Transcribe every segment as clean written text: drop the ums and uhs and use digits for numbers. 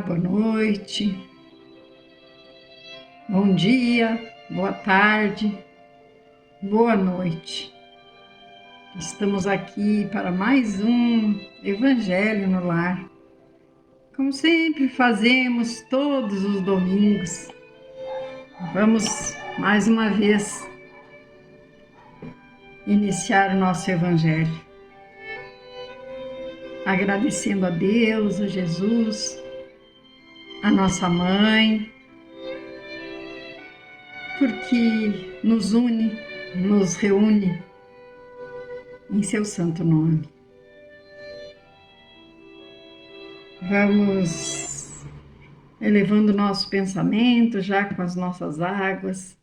boa noite, bom dia, boa tarde, boa noite. Estamos aqui para mais um Evangelho no Lar, como sempre fazemos todos os domingos. Vamos mais uma vez iniciar o nosso Evangelho, agradecendo a Deus, a Jesus, a nossa mãe, porque nos une, nos reúne em seu santo nome. Vamos elevando nosso pensamento já com as nossas águas,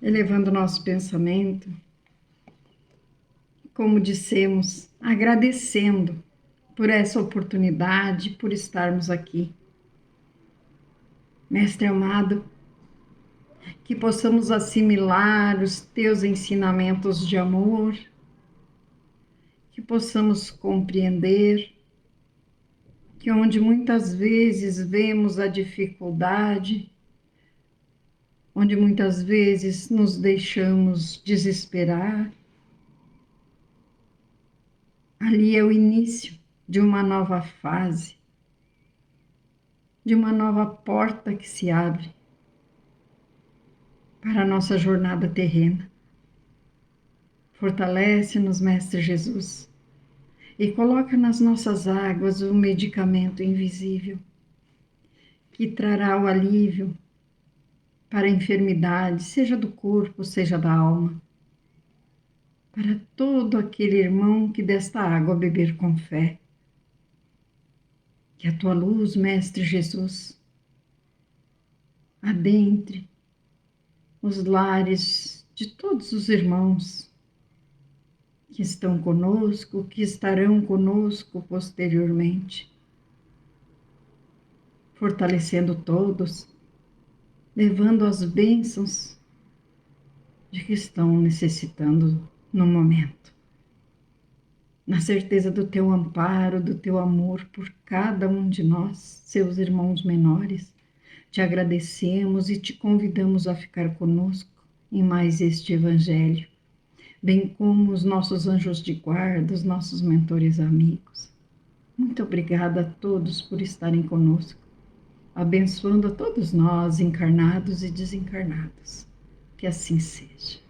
elevando nosso pensamento, como dissemos, agradecendo por essa oportunidade, por estarmos aqui. Mestre amado, que possamos assimilar os teus ensinamentos de amor, que possamos compreender que onde muitas vezes vemos a dificuldade, onde muitas vezes nos deixamos desesperar, ali é o início de uma nova fase, de uma nova porta que se abre para a nossa jornada terrena. Fortalece-nos, Mestre Jesus, e coloca nas nossas águas o medicamento invisível que trará o alívio para a enfermidade, seja do corpo, seja da alma, para todo aquele irmão que desta água beber com fé. Que a tua luz, Mestre Jesus, adentre os lares de todos os irmãos que estão conosco, que estarão conosco posteriormente, fortalecendo todos, levando as bênçãos de que estão necessitando no momento. Na certeza do teu amparo, do teu amor por cada um de nós, seus irmãos menores, te agradecemos e te convidamos a ficar conosco em mais este Evangelho, bem como os nossos anjos de guarda, os nossos mentores amigos. Muito obrigada a todos por estarem conosco, abençoando a todos nós, encarnados e desencarnados. Que assim seja.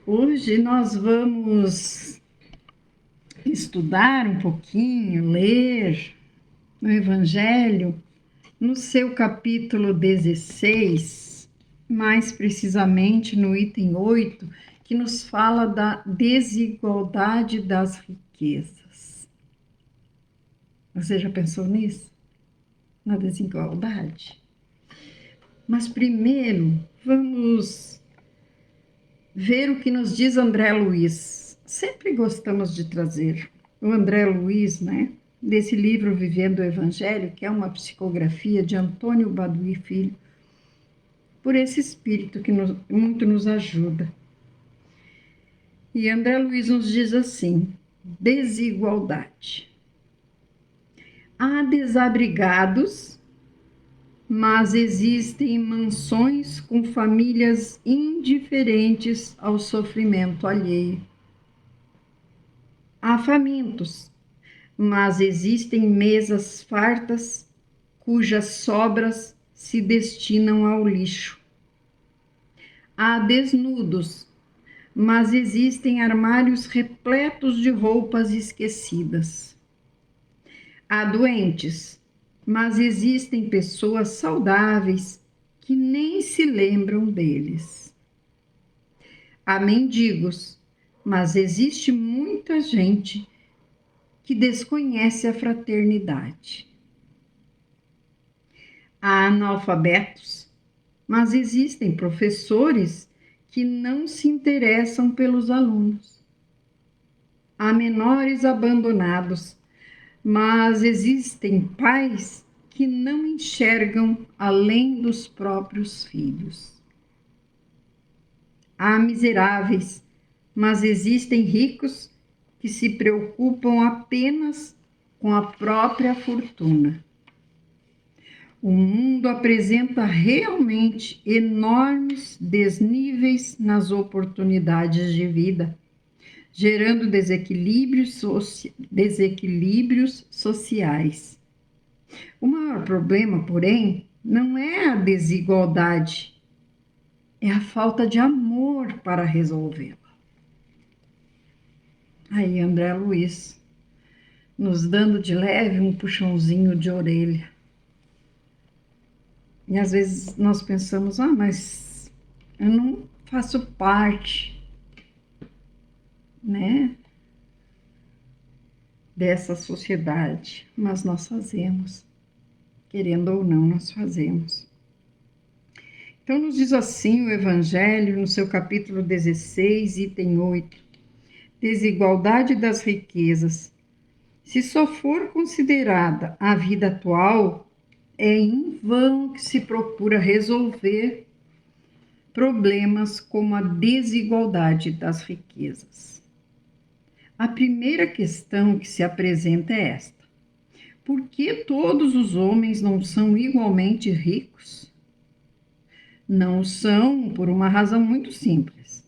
Hoje nós vamos estudar um pouquinho, ler o Evangelho no seu capítulo 16, mais precisamente no item 8, que nos fala da desigualdade das riquezas. Você já pensou nisso? Na desigualdade? Mas primeiro, vamos ver o que nos diz André Luiz. Sempre gostamos de trazer o André Luiz, né? Desse livro Vivendo o Evangelho, que é uma psicografia de Antônio Baduy Filho, por esse espírito que muito nos ajuda. E André Luiz nos diz assim: desigualdade. Há desabrigados, mas existem mansões com famílias indiferentes ao sofrimento alheio. Há famintos, mas existem mesas fartas cujas sobras se destinam ao lixo. Há desnudos, mas existem armários repletos de roupas esquecidas. Há doentes, mas existem pessoas saudáveis que nem se lembram deles. Há mendigos, mas existe muita gente que desconhece a fraternidade. Há analfabetos, mas existem professores que não se interessam pelos alunos. Há menores abandonados, mas existem pais que não enxergam além dos próprios filhos. Há miseráveis, mas existem ricos que se preocupam apenas com a própria fortuna. O mundo apresenta realmente enormes desníveis nas oportunidades de vida, gerando desequilíbrios sociais. O maior problema, porém, não é a desigualdade, é a falta de amor para resolvê-la. Aí, André Luiz, nos dando de leve um puxãozinho de orelha. E às vezes nós pensamos, mas eu não faço parte, né, dessa sociedade. Mas nós fazemos, querendo ou não, nós fazemos. Então nos diz assim o Evangelho, no seu capítulo 16, item 8, desigualdade das riquezas. Se só for considerada a vida atual, é em vão que se procura resolver problemas como a desigualdade das riquezas. A primeira questão que se apresenta é esta: por que todos os homens não são igualmente ricos? Não são por uma razão muito simples.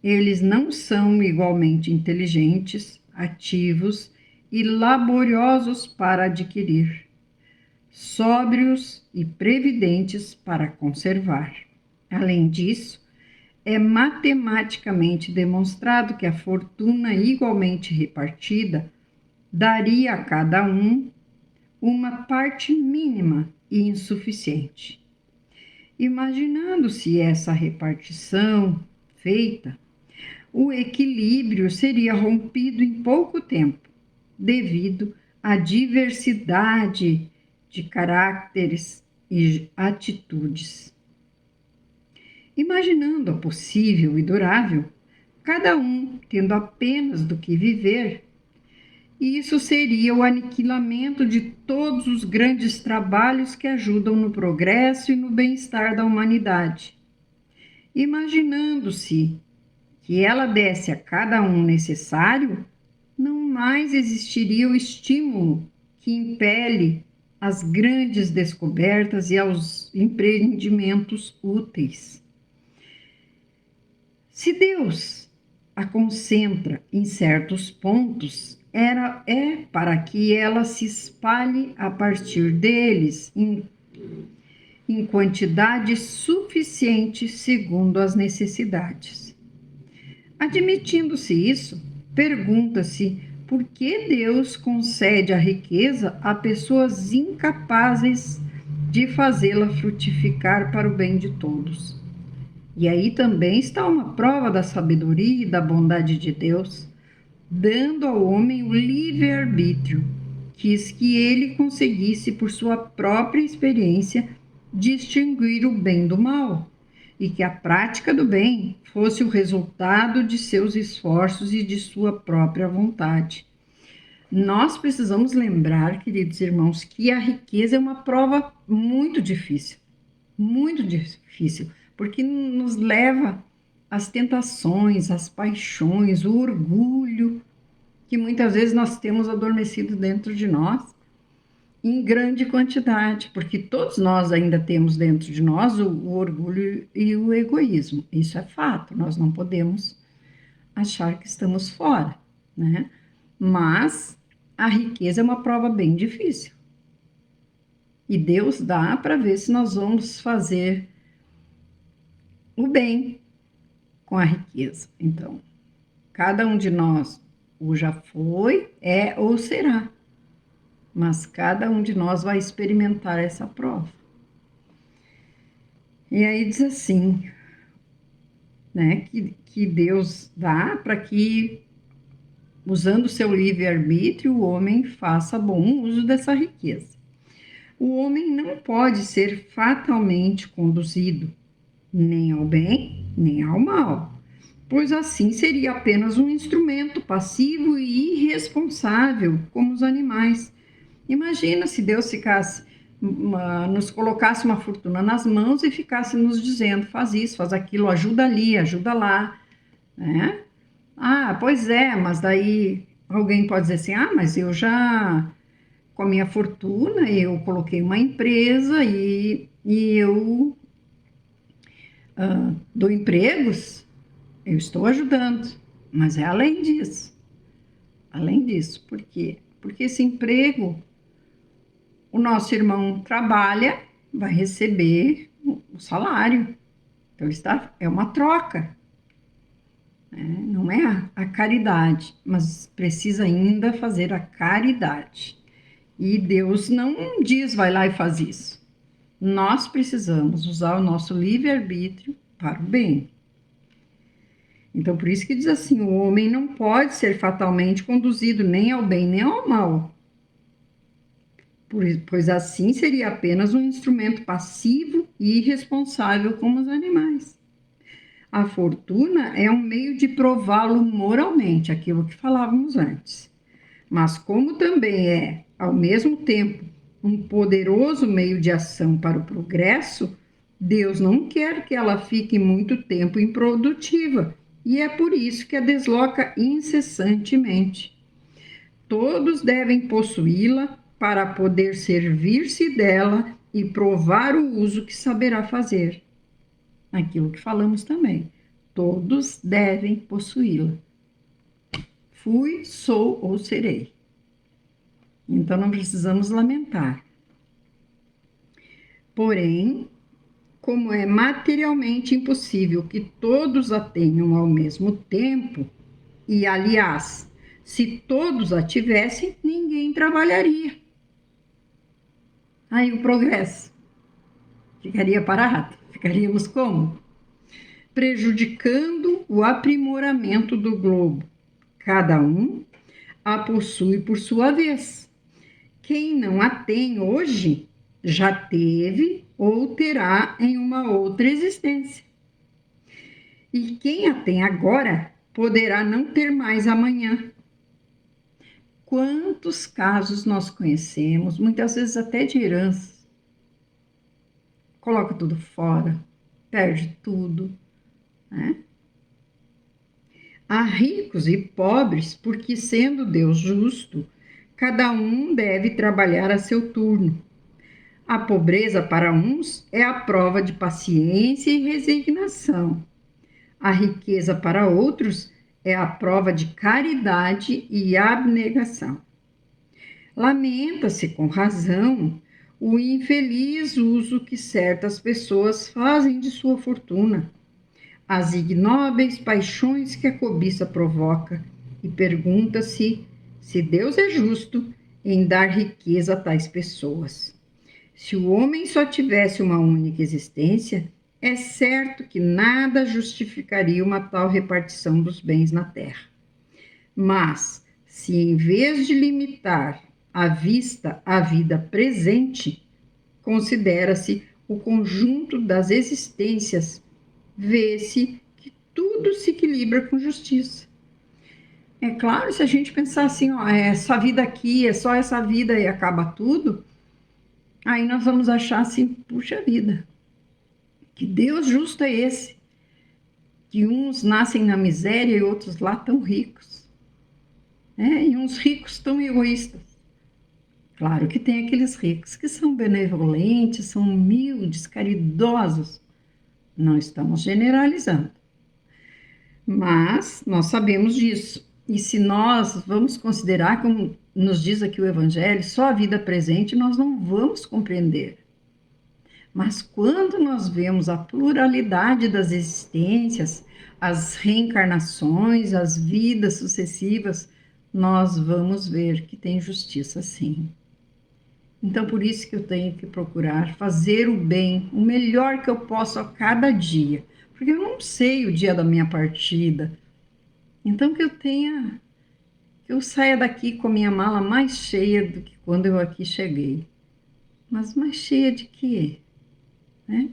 Eles não são igualmente inteligentes, ativos e laboriosos para adquirir, sóbrios e previdentes para conservar. Além disso, é matematicamente demonstrado que a fortuna igualmente repartida daria a cada um uma parte mínima e insuficiente. Imaginando-se essa repartição feita, o equilíbrio seria rompido em pouco tempo, devido à diversidade de caracteres e atitudes. Imaginando a possível e durável, cada um tendo apenas do que viver, isso seria o aniquilamento de todos os grandes trabalhos que ajudam no progresso e no bem-estar da humanidade. Imaginando-se que ela desse a cada um necessário, não mais existiria o estímulo que impele às grandes descobertas e aos empreendimentos úteis. Se Deus a concentra em certos pontos, é para que ela se espalhe a partir deles em quantidade suficiente segundo as necessidades. Admitindo-se isso, pergunta-se por que Deus concede a riqueza a pessoas incapazes de fazê-la frutificar para o bem de todos. E aí também está uma prova da sabedoria e da bondade de Deus, dando ao homem o livre-arbítrio, quis que ele conseguisse, por sua própria experiência, distinguir o bem do mal, e que a prática do bem fosse o resultado de seus esforços e de sua própria vontade. Nós precisamos lembrar, queridos irmãos, que a riqueza é uma prova muito difícil, porque nos leva às tentações, às paixões, o orgulho, que muitas vezes nós temos adormecido dentro de nós, em grande quantidade, porque todos nós ainda temos dentro de nós o orgulho e o egoísmo. Isso é fato, nós não podemos achar que estamos fora, né? Mas a riqueza é uma prova bem difícil. E Deus dá para ver se nós vamos fazer o bem com a riqueza. Então, cada um de nós ou já foi, é ou será. Mas cada um de nós vai experimentar essa prova. E aí diz assim, né, que Deus dá para que, usando o seu livre-arbítrio, o homem faça bom uso dessa riqueza. O homem não pode ser fatalmente conduzido nem ao bem, nem ao mal, pois assim seria apenas um instrumento passivo e irresponsável, como os animais. Imagina se Deus nos colocasse uma fortuna nas mãos e ficasse nos dizendo, faz isso, faz aquilo, ajuda ali, ajuda lá, né? Ah, pois é, mas daí alguém pode dizer assim, mas eu já com a minha fortuna, eu coloquei uma empresa e eu dou empregos, eu estou ajudando, mas é além disso. Além disso, por quê? Porque esse emprego, o nosso irmão trabalha, vai receber o salário. Então, é uma troca, né? Não é a caridade, mas precisa ainda fazer a caridade. E Deus não diz, vai lá e faz isso. Nós precisamos usar o nosso livre-arbítrio para o bem. Então, por isso que diz assim: o homem não pode ser fatalmente conduzido nem ao bem nem ao mal, pois assim seria apenas um instrumento passivo e irresponsável como os animais. A fortuna é um meio de prová-lo moralmente, aquilo que falávamos antes. Mas como também é, ao mesmo tempo, um poderoso meio de ação para o progresso, Deus não quer que ela fique muito tempo improdutiva, e é por isso que a desloca incessantemente. Todos devem possuí-la para poder servir-se dela e provar o uso que saberá fazer. Aquilo que falamos também. Todos devem possuí-la. Fui, sou ou serei. Então não precisamos lamentar. Porém, como é materialmente impossível que todos a tenham ao mesmo tempo, e aliás, se todos a tivessem, ninguém trabalharia. Aí o progresso ficaria parado. Ficaríamos como? Prejudicando o aprimoramento do globo. Cada um a possui por sua vez. Quem não a tem hoje, já teve ou terá em uma outra existência. E quem a tem agora, poderá não ter mais amanhã. Quantos casos nós conhecemos, muitas vezes até de heranças. Coloca tudo fora, perde tudo, né? Há ricos e pobres, porque sendo Deus justo, cada um deve trabalhar a seu turno. A pobreza para uns é a prova de paciência e resignação. A riqueza para outros é a prova de caridade e abnegação. Lamenta-se com razão o infeliz uso que certas pessoas fazem de sua fortuna, as ignóbeis paixões que a cobiça provoca, e pergunta-se se Deus é justo em dar riqueza a tais pessoas. Se o homem só tivesse uma única existência, é certo que nada justificaria uma tal repartição dos bens na terra. Mas, se em vez de limitar a vista à vida presente, considera-se o conjunto das existências, vê-se que tudo se equilibra com justiça. É claro, se a gente pensar assim, ó, essa vida aqui, é só essa vida e acaba tudo, aí nós vamos achar assim, puxa vida, que Deus justo é esse? Que uns nascem na miséria e outros lá tão ricos, né? E uns ricos tão egoístas. Claro que tem aqueles ricos que são benevolentes, são humildes, caridosos. Não estamos generalizando. Mas nós sabemos disso. E se nós vamos considerar, como nos diz aqui o Evangelho, só a vida presente, nós não vamos compreender. Mas quando nós vemos a pluralidade das existências, as reencarnações, as vidas sucessivas, nós vamos ver que tem justiça sim. Então, por isso que eu tenho que procurar fazer o bem, o melhor que eu posso a cada dia. Porque eu não sei o dia da minha partida. Então, que eu saia daqui com a minha mala mais cheia do que quando eu aqui cheguei. Mas mais cheia de quê? Né?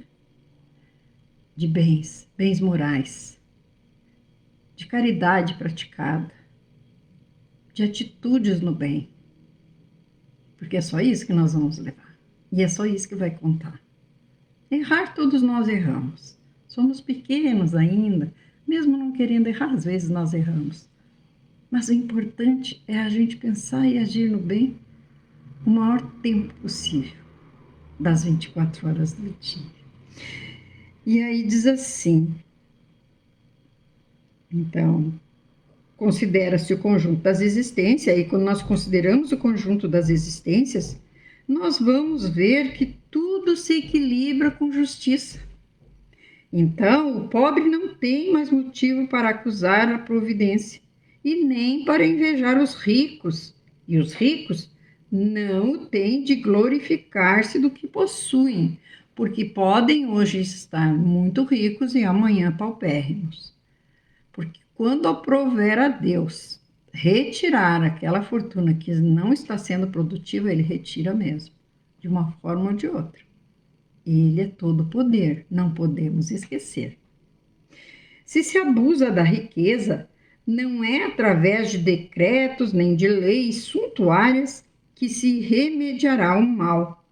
De bens, bens morais, de caridade praticada, de atitudes no bem. Porque é só isso que nós vamos levar. E é só isso que vai contar. Errar, todos nós erramos. Somos pequenos ainda, mesmo não querendo errar, às vezes nós erramos. Mas o importante é a gente pensar e agir no bem. o maior tempo possível das 24 horas do dia. E aí diz assim, então, considera-se o conjunto das existências, e quando nós consideramos o conjunto das existências, nós vamos ver que tudo se equilibra com justiça. Então, o pobre não tem mais motivo para acusar a providência e nem para invejar os ricos. E os ricos não têm de glorificar-se do que possuem, porque podem hoje estar muito ricos e amanhã paupérrimos. Porque quando aprover a Deus retirar aquela fortuna que não está sendo produtiva, ele retira mesmo, de uma forma ou de outra. Ele é todo poder, não podemos esquecer. Se se abusa da riqueza, não é através de decretos nem de leis suntuárias que se remediará o mal.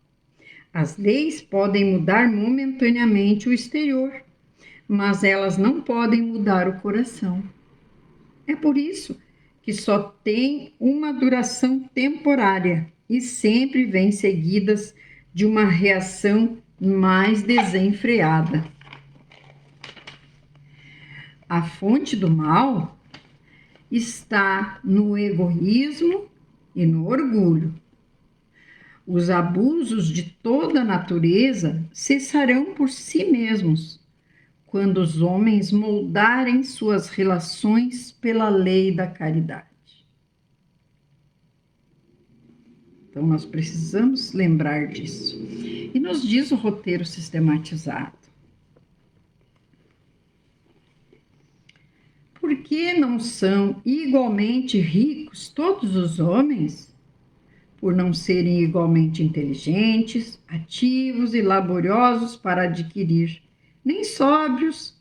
As leis podem mudar momentaneamente o exterior, mas elas não podem mudar o coração. É por isso que só tem uma duração temporária e sempre vêm seguidas de uma reação mais desenfreada. A fonte do mal está no egoísmo e no orgulho. Os abusos de toda a natureza cessarão por si mesmos, quando os homens moldarem suas relações pela lei da caridade. Então, nós precisamos lembrar disso. E nos diz o roteiro sistematizado. Por que não são igualmente ricos todos os homens? Por não serem igualmente inteligentes, ativos e laboriosos para adquirir, nem sóbrios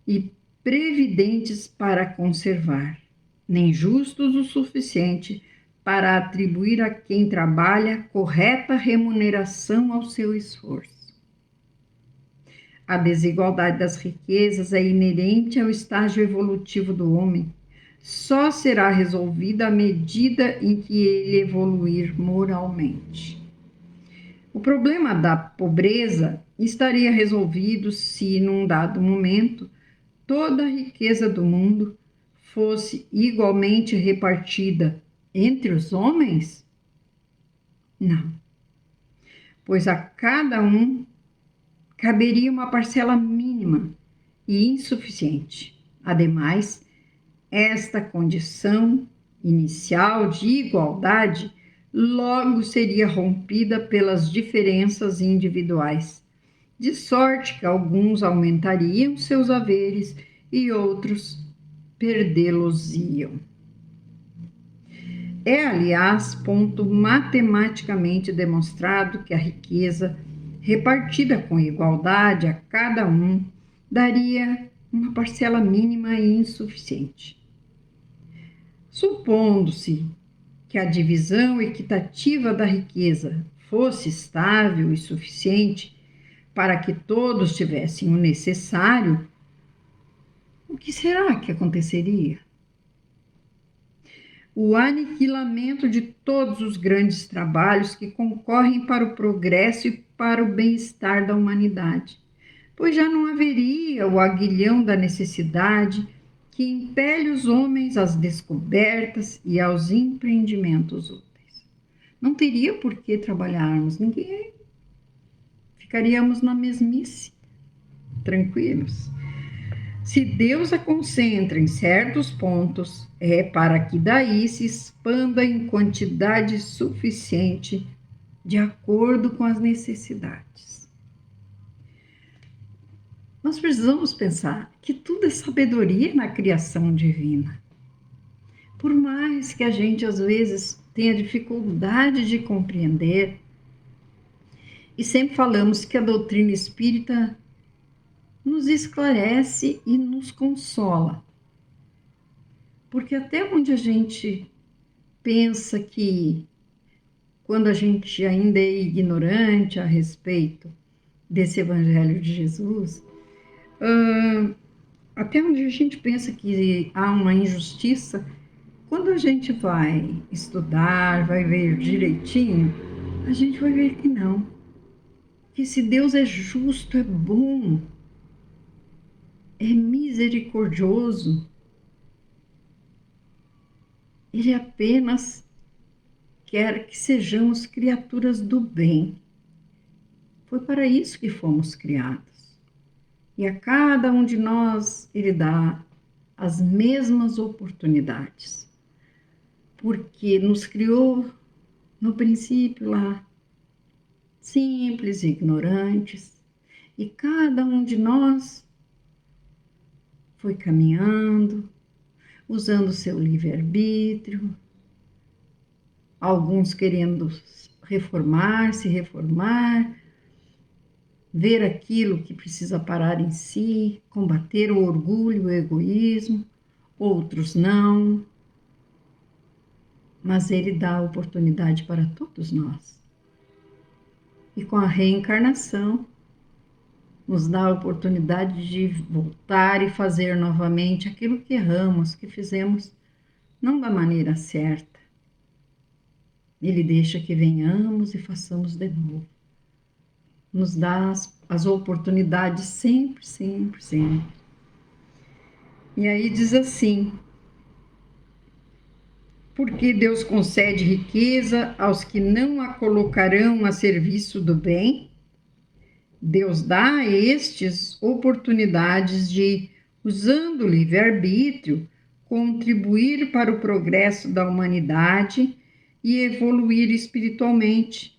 e previdentes para conservar, nem justos o suficiente para atribuir a quem trabalha correta remuneração ao seu esforço. A desigualdade das riquezas é inerente ao estágio evolutivo do homem. Só será resolvida à medida em que ele evoluir moralmente. O problema da pobreza estaria resolvido se, num dado momento, toda a riqueza do mundo fosse igualmente repartida entre os homens? Não, pois a cada um caberia uma parcela mínima e insuficiente. Ademais, esta condição inicial de igualdade logo seria rompida pelas diferenças individuais, de sorte que alguns aumentariam seus haveres e outros perdê-los-iam. É, aliás, ponto matematicamente demonstrado que a riqueza, repartida com igualdade a cada um, daria uma parcela mínima e insuficiente. Supondo-se que a divisão equitativa da riqueza fosse estável e suficiente para que todos tivessem o necessário, o que será que aconteceria? O aniquilamento de todos os grandes trabalhos que concorrem para o progresso e para o bem-estar da humanidade, pois já não haveria o aguilhão da necessidade que impele os homens às descobertas e aos empreendimentos úteis. Não teria por que trabalharmos, ninguém. Ficaríamos na mesmice, tranquilos. Se Deus a concentra em certos pontos, é para que daí se expanda em quantidade suficiente de acordo com as necessidades. Nós precisamos pensar que tudo é sabedoria na criação divina. Por mais que a gente às vezes tenha dificuldade de compreender, e sempre falamos que a doutrina espírita nos esclarece e nos consola. Porque até onde a gente pensa que, quando a gente ainda é ignorante a respeito desse Evangelho de Jesus, até onde a gente pensa que há uma injustiça quando a gente vai estudar, vai ver direitinho, a gente vai ver que não. Que se Deus é justo, é bom, é misericordioso, Ele apenas quer que sejamos criaturas do bem. Foi para isso que fomos criados. E a cada um de nós Ele dá as mesmas oportunidades. Porque nos criou no princípio lá, simples e ignorantes. E cada um de nós foi caminhando, usando o seu livre-arbítrio, alguns querendo se reformar, ver aquilo que precisa parar em si, combater o orgulho, o egoísmo, outros não, mas Ele dá a oportunidade para todos nós. E com a reencarnação, nos dá a oportunidade de voltar e fazer novamente aquilo que erramos, que fizemos não da maneira certa. Ele deixa que venhamos e façamos de novo. Nos dá as oportunidades sempre, sempre, sempre. E aí diz assim: porque Deus concede riqueza aos que não a colocarão a serviço do bem, Deus dá a estes oportunidades de, usando o livre-arbítrio, contribuir para o progresso da humanidade e evoluir espiritualmente,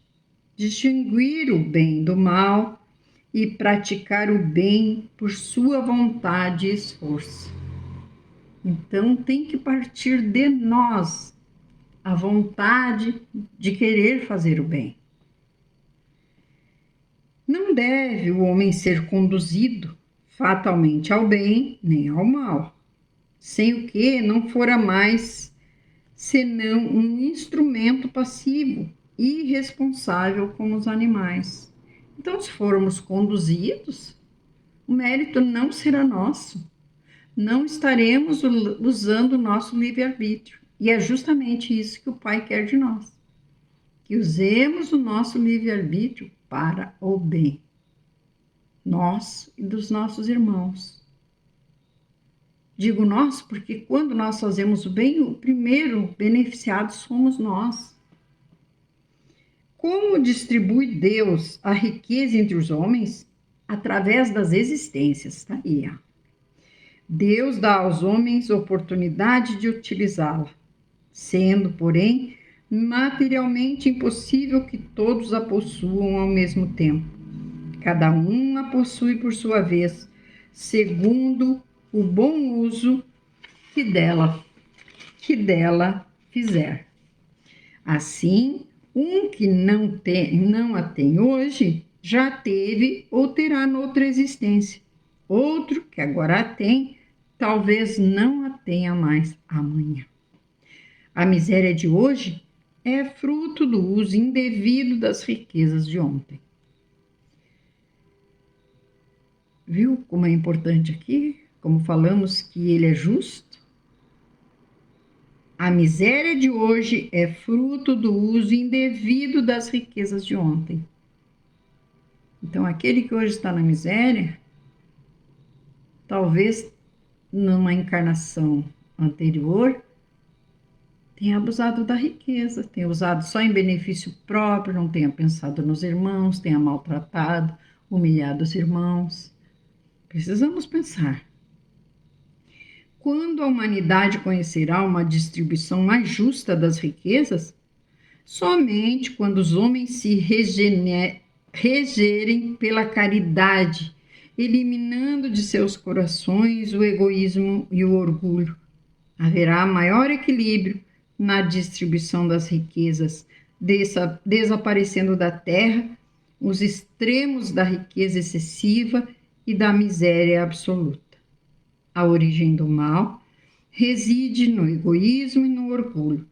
distinguir o bem do mal e praticar o bem por sua vontade e esforço. Então tem que partir de nós a vontade de querer fazer o bem. Não deve o homem ser conduzido fatalmente ao bem nem ao mal, sem o que não fora mais senão um instrumento passivo e irresponsável como os animais. Então, se formos conduzidos, o mérito não será nosso. Não estaremos usando o nosso livre-arbítrio. E é justamente isso que o Pai quer de nós. Que usemos o nosso livre-arbítrio para o bem. Nós e dos nossos irmãos. Digo nós porque quando nós fazemos o bem, o primeiro beneficiado somos nós. Como distribui Deus a riqueza entre os homens? Através das existências, tá aí, ó. Deus dá aos homens oportunidade de utilizá-la, sendo, porém, materialmente impossível que todos a possuam ao mesmo tempo. Cada um a possui por sua vez, segundo o bom uso que dela fizer. Assim, um que não a tem hoje, já teve ou terá noutra existência. Outro que agora a tem, talvez não a tenha mais amanhã. A miséria de hoje é fruto do uso indevido das riquezas de ontem. Viu como é importante aqui? Como falamos que ele é justo? A miséria de hoje é fruto do uso indevido das riquezas de ontem. Então, aquele que hoje está na miséria, talvez numa encarnação anterior, tenha abusado da riqueza, tenha usado só em benefício próprio, não tenha pensado nos irmãos, tenha maltratado, humilhado os irmãos. Precisamos pensar. Quando a humanidade conhecerá uma distribuição mais justa das riquezas? Somente quando os homens se regerem pela caridade, eliminando de seus corações o egoísmo e o orgulho. Haverá maior equilíbrio na distribuição das riquezas, desaparecendo da terra os extremos da riqueza excessiva e da miséria absoluta. A origem do mal reside no egoísmo e no orgulho.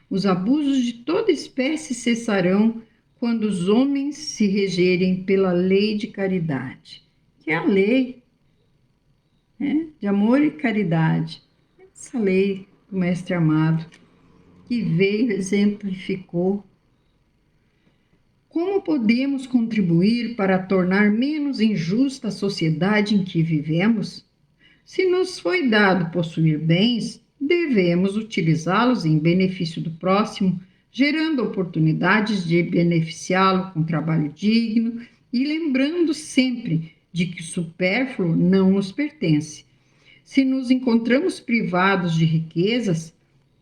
Os abusos de toda espécie cessarão quando os homens se regerem pela lei de caridade, que é a lei, né, de amor e caridade. Essa lei do Mestre amado, que veio e exemplificou como podemos contribuir para tornar menos injusta a sociedade em que vivemos. Se nos foi dado possuir bens, devemos utilizá-los em benefício do próximo, gerando oportunidades de beneficiá-lo com trabalho digno e lembrando sempre de que o supérfluo não nos pertence. Se nos encontramos privados de riquezas,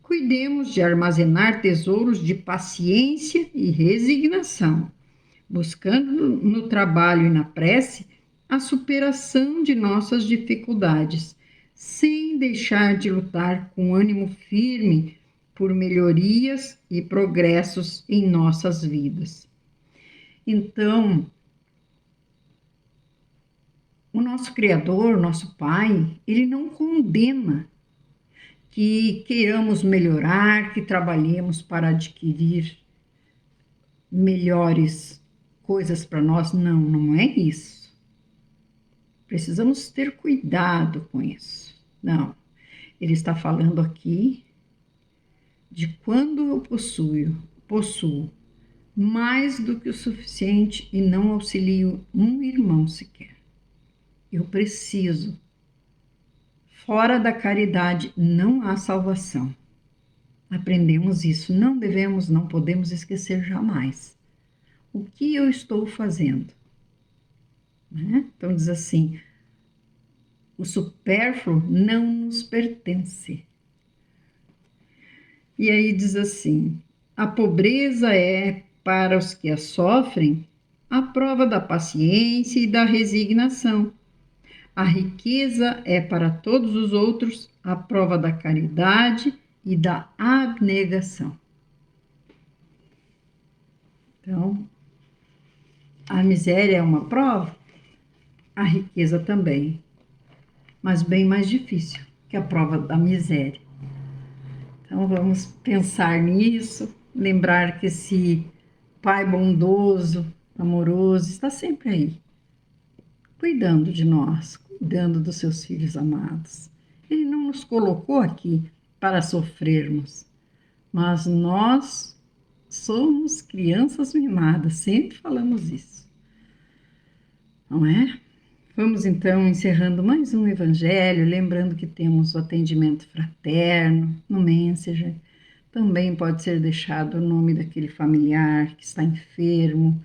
cuidemos de armazenar tesouros de paciência e resignação, buscando no trabalho e na prece a superação de nossas dificuldades, sem deixar de lutar com ânimo firme por melhorias e progressos em nossas vidas. Então, o nosso Criador, nosso Pai, ele não condena que queiramos melhorar, que trabalhemos para adquirir melhores coisas para nós. Não, não é isso. Precisamos ter cuidado com isso. Não, ele está falando aqui de quando eu possuo mais do que o suficiente e não auxilio um irmão sequer. Eu preciso. Fora da caridade não há salvação. Aprendemos isso, não podemos esquecer jamais. O que eu estou fazendo? Né? Então diz assim, o supérfluo não nos pertence. E aí diz assim, a pobreza é, para os que a sofrem, a prova da paciência e da resignação. A riqueza é para todos os outros a prova da caridade e da abnegação. Então, a miséria é uma prova, a riqueza também, mas bem mais difícil que a prova da miséria. Então, vamos pensar nisso, lembrar que esse Pai bondoso, amoroso, está sempre aí, cuidando de nós, cuidando dos seus filhos amados. Ele não nos colocou aqui para sofrermos, mas nós somos crianças mimadas, sempre falamos isso, não é? Vamos então encerrando mais um evangelho, lembrando que temos o atendimento fraterno no Messenger. Também pode ser deixado o nome daquele familiar que está enfermo.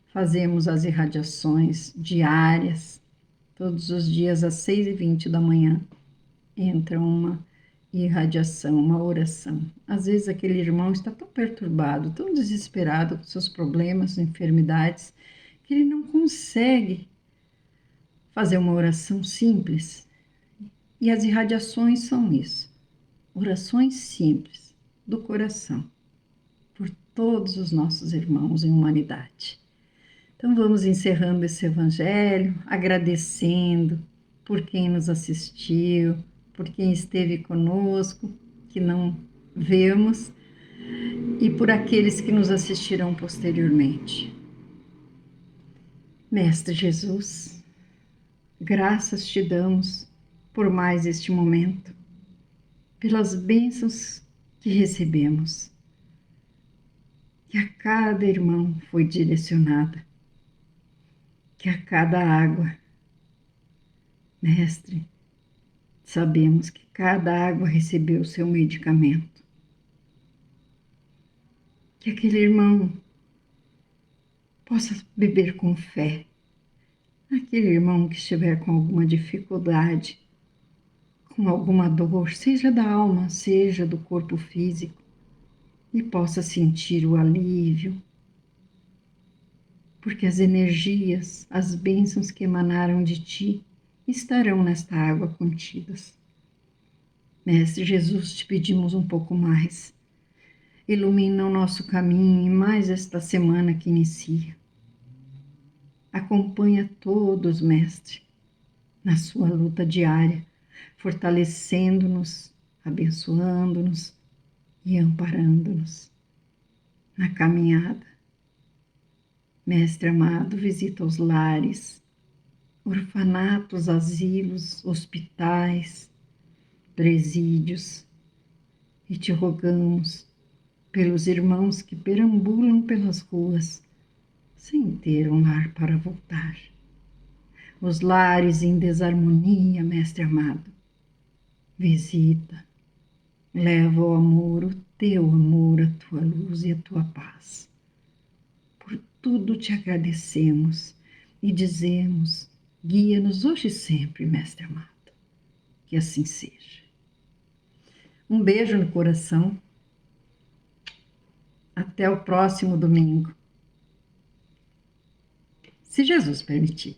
Fazemos as irradiações diárias, todos os dias às 6h20 da manhã. Entra uma irradiação, uma oração. Às vezes aquele irmão está tão perturbado, tão desesperado com seus problemas, enfermidades, que ele não consegue fazer uma oração simples. E as irradiações são isso. Orações simples, do coração, por todos os nossos irmãos em humanidade. Então vamos encerrando esse evangelho, agradecendo por quem nos assistiu, por quem esteve conosco, que não vemos, e por aqueles que nos assistirão posteriormente. Mestre Jesus, graças te damos por mais este momento, pelas bênçãos que recebemos, que a cada irmão foi direcionada, que a cada água, Mestre, sabemos que cada água recebeu o seu medicamento, que aquele irmão possa beber com fé, aquele irmão que estiver com alguma dificuldade, com alguma dor, seja da alma, seja do corpo físico, e possa sentir o alívio, porque as energias, as bênçãos que emanaram de ti estarão nesta água contidas. Mestre Jesus, te pedimos um pouco mais. Ilumina o nosso caminho e mais esta semana que inicia. Acompanha todos, Mestre, na sua luta diária, fortalecendo-nos, abençoando-nos e amparando-nos na caminhada. Mestre amado, visita os lares, orfanatos, asilos, hospitais, presídios, e te rogamos pelos irmãos que perambulam pelas ruas sem ter um lar para voltar. Os lares em desarmonia, Mestre amado, visita, leva o amor, o teu amor, a tua luz e a tua paz. Por tudo te agradecemos e dizemos: guia-nos hoje e sempre, Mestre amado. Que assim seja. Um beijo no coração. Até o próximo domingo, se Jesus permitir.